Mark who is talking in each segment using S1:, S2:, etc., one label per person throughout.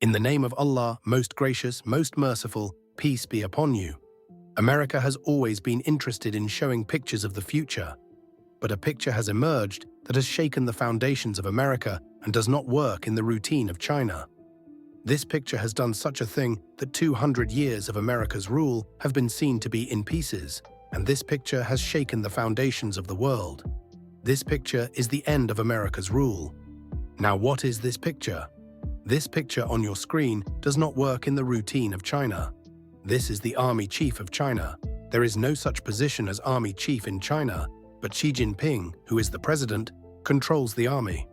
S1: In the name of Allah, most gracious, most merciful, peace be upon you. America has always been interested in showing pictures of the future, but a picture has emerged that has shaken the foundations of America and does not work in the routine of China. This picture has done such a thing that 200 years of America's rule have been seen to be in pieces, and this picture has shaken the foundations of the world. This picture is the end of America's rule. Now, what is this picture? This picture on your screen does not work in the routine of China. This is the Army Chief of China. There is no such position as Army Chief in China, but Xi Jinping, who is the president, controls the army.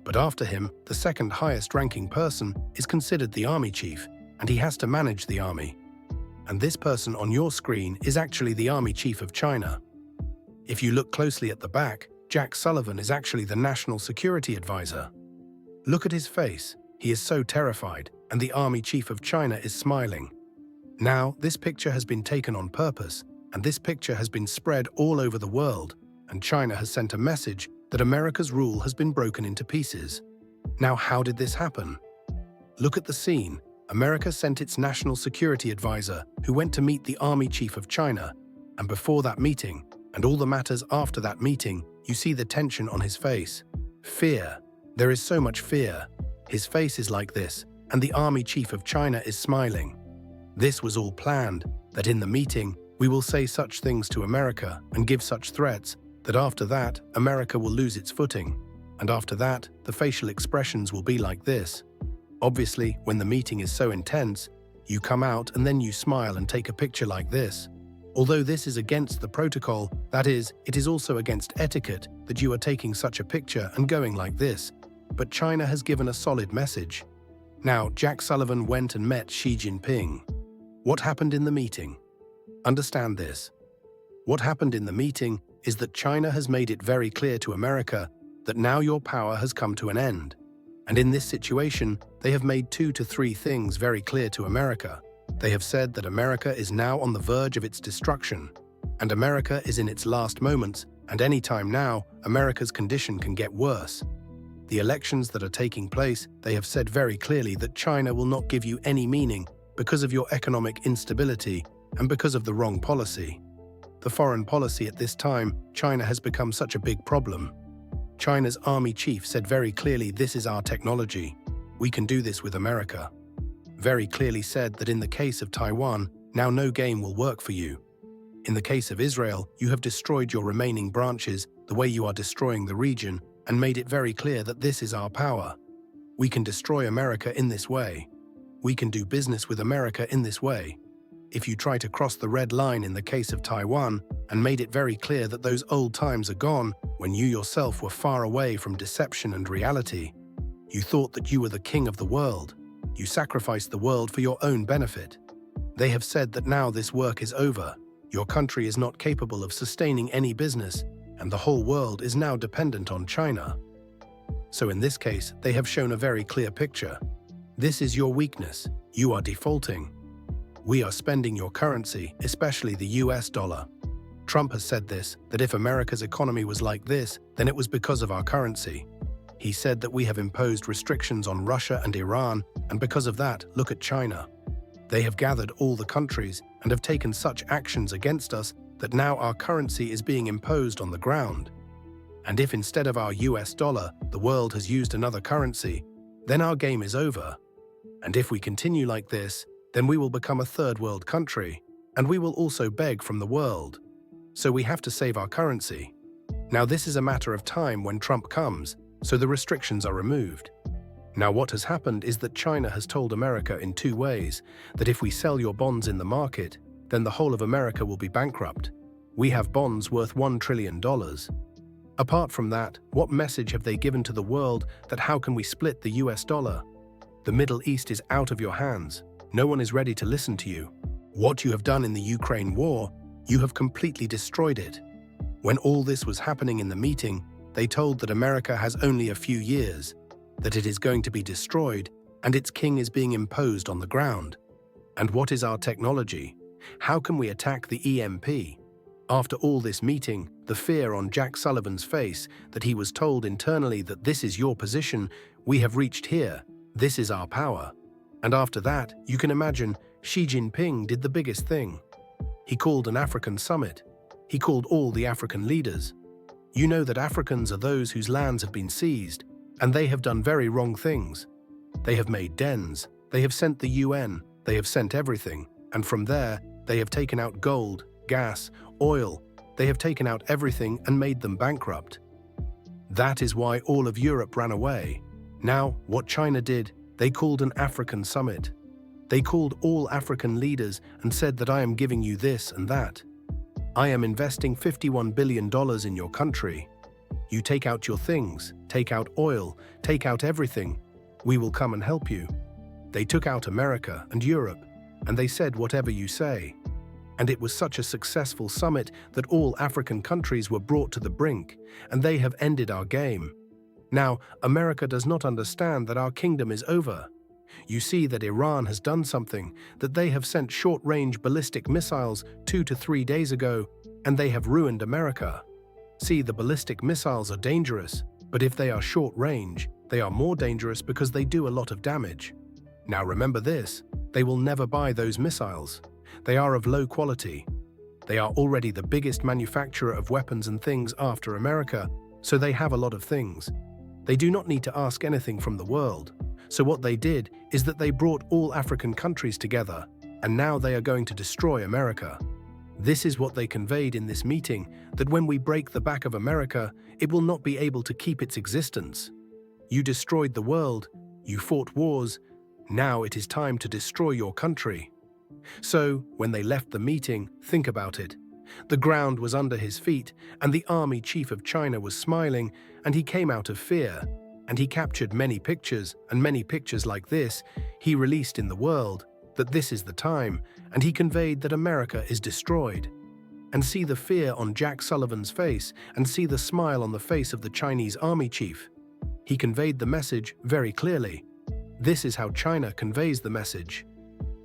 S1: But after him, the second highest ranking person is considered the Army Chief, and he has to manage the army. And this person on your screen is actually the Army Chief of China. If you look closely at the back, Jack Sullivan is actually the National Security Advisor. Look at his face. He is so terrified, and the Army Chief of China is smiling. Now, this picture has been taken on purpose, and this picture has been spread all over the world, and China has sent a message that America's rule has been broken into pieces. Now, how did this happen? Look at the scene. America sent its National Security Advisor, who went to meet the Army Chief of China, and before that meeting, and all the matters after that meeting, you see the tension on his face. Fear. There is so much fear. His face is like this, and the Army Chief of China is smiling. This was all planned, that in the meeting, we will say such things to America and give such threats that after that, America will lose its footing. And after that, the facial expressions will be like this. Obviously, when the meeting is so intense, you come out and then you smile and take a picture like this. Although this is against the protocol, that is, it is also against etiquette that you are taking such a picture and going like this. But China has given a solid message. Now, Jack Sullivan went and met Xi Jinping. What happened in the meeting? Understand this. What happened in the meeting is that China has made it very clear to America that now your power has come to an end. And in this situation, they have made 2 to 3 things very clear to America. They have said that America is now on the verge of its destruction, and America is in its last moments, and any time now, America's condition can get worse. The elections that are taking place, they have said very clearly that China will not give you any meaning because of your economic instability and because of the wrong policy. The foreign policy at this time, China has become such a big problem. China's Army Chief said very clearly, this is our technology. We can do this with America. Very clearly said that in the case of Taiwan, now no game will work for you. In the case of Israel, you have destroyed your remaining branches the way you are destroying the region and made it very clear that this is our power. We can destroy America in this way. We can do business with America in this way. If you try to cross the red line in the case of Taiwan and made it very clear that those old times are gone when you yourself were far away from deception and reality, you thought that you were the king of the world. You sacrificed the world for your own benefit. They have said that now this work is over. Your country is not capable of sustaining any business, and the whole world is now dependent on China. So in this case, they have shown a very clear picture. This is your weakness. You are defaulting. We are spending your currency, especially the US dollar. Trump has said this, that if America's economy was like this, then it was because of our currency. He said that we have imposed restrictions on Russia and Iran, and because of that, look at China. They have gathered all the countries and have taken such actions against us that now our currency is being imposed on the ground. And if instead of our US dollar, the world has used another currency, then our game is over. And if we continue like this, then we will become a third world country, and we will also beg from the world. So we have to save our currency. Now this is a matter of time when Trump comes, so the restrictions are removed. Now what has happened is that China has told America in 2 ways that if we sell your bonds in the market, then the whole of America will be bankrupt. We have bonds worth $1 trillion. Apart from that, what message have they given to the world that how can we split the US dollar? The Middle East is out of your hands. No one is ready to listen to you. What you have done in the Ukraine war, you have completely destroyed it. When all this was happening in the meeting, they told that America has only a few years, that it is going to be destroyed, and its king is being imposed on the ground. And what is our technology? How can we attack the EMP? After all this meeting, the fear on Jack Sullivan's face that he was told internally that this is your position, we have reached here, this is our power. And after that, you can imagine, Xi Jinping did the biggest thing. He called an African summit. He called all the African leaders. You know that Africans are those whose lands have been seized, and they have done very wrong things. They have made dens, they have sent the UN, they have sent everything, and from there, they have taken out gold, gas, oil, they have taken out everything and made them bankrupt. That is why all of Europe ran away. Now, what China did, they called an African summit. They called all African leaders and said that I am giving you this and that. I am investing $51 billion in your country. You take out your things, take out oil, take out everything. We will come and help you. They took out America and Europe, and they said whatever you say. And it was such a successful summit that all African countries were brought to the brink, and they have ended our game. Now, America does not understand that our kingdom is over. You see that Iran has done something, that they have sent short-range ballistic missiles 2 to 3 days ago, and they have ruined America. See, the ballistic missiles are dangerous, but if they are short-range, they are more dangerous because they do a lot of damage. Now remember this, they will never buy those missiles. They are of low quality. They are already the biggest manufacturer of weapons and things after America, so they have a lot of things. They do not need to ask anything from the world. So what they did is that they brought all African countries together, and now they are going to destroy America. This is what they conveyed in this meeting, that when we break the back of America, it will not be able to keep its existence. You destroyed the world, you fought wars, now it is time to destroy your country. So, when they left the meeting, think about it. The ground was under his feet, and the army chief of China was smiling, and he came out of fear, and he captured many pictures, and many pictures like this he released in the world, that this is the time, and he conveyed that America is destroyed. And see the fear on Jack Sullivan's face, and see the smile on the face of the Chinese army chief. He conveyed the message very clearly. This is how China conveys the message.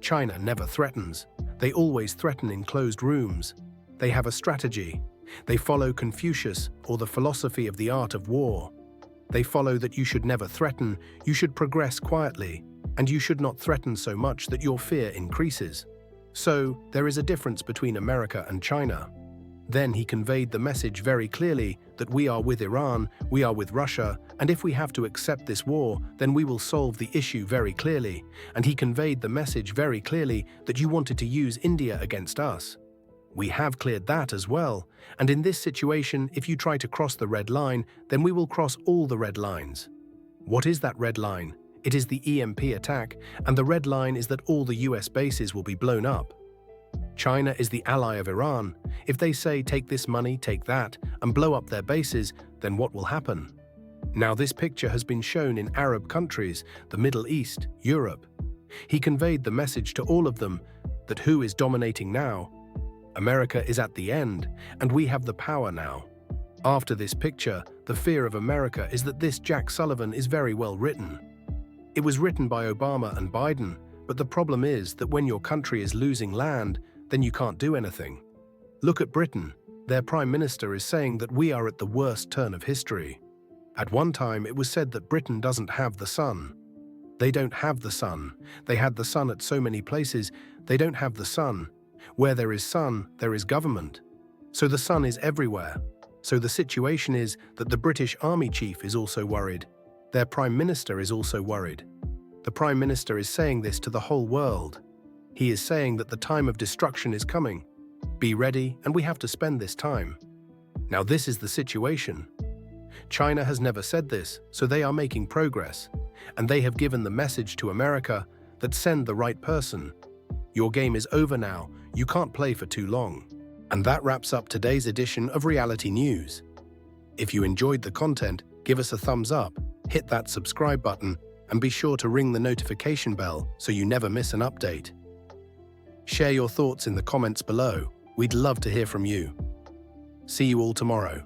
S1: China never threatens. They always threaten in closed rooms. They have a strategy. They follow Confucius, or the philosophy of the art of war. They follow that you should never threaten, you should progress quietly, and you should not threaten so much that your fear increases. So, there is a difference between America and China. Then he conveyed the message very clearly that we are with Iran, we are with Russia, and if we have to accept this war, then we will solve the issue very clearly. And he conveyed the message very clearly that you wanted to use India against us. We have cleared that as well, and in this situation, if you try to cross the red line, then we will cross all the red lines. What is that red line? It is the EMP attack, and the red line is that all the US bases will be blown up. China is the ally of Iran. If they say take this money, take that, and blow up their bases, then what will happen? Now this picture has been shown in Arab countries, the Middle East, Europe. He conveyed the message to all of them that who is dominating now? America is at the end, and we have the power now. After this picture, the fear of America is that this Jack Sullivan is very well written. It was written by Obama and Biden, but the problem is that when your country is losing land, then you can't do anything. Look at Britain. Their Prime Minister is saying that we are at the worst turn of history. At one time, it was said that Britain doesn't have the sun. They don't have the sun. They had the sun at so many places. They don't have the sun. Where there is sun, there is government. So the sun is everywhere. So the situation is that the British Army Chief is also worried. Their Prime Minister is also worried. The Prime Minister is saying this to the whole world. He is saying that the time of destruction is coming. Be ready, and we have to spend this time. Now this is the situation. China has never said this, so they are making progress. And they have given the message to America that send the right person. Your game is over now, you can't play for too long. And that wraps up today's edition of Reality News. If you enjoyed the content, give us a thumbs up, hit that subscribe button, and be sure to ring the notification bell so you never miss an update. Share your thoughts in the comments below. We'd love to hear from you. See you all tomorrow.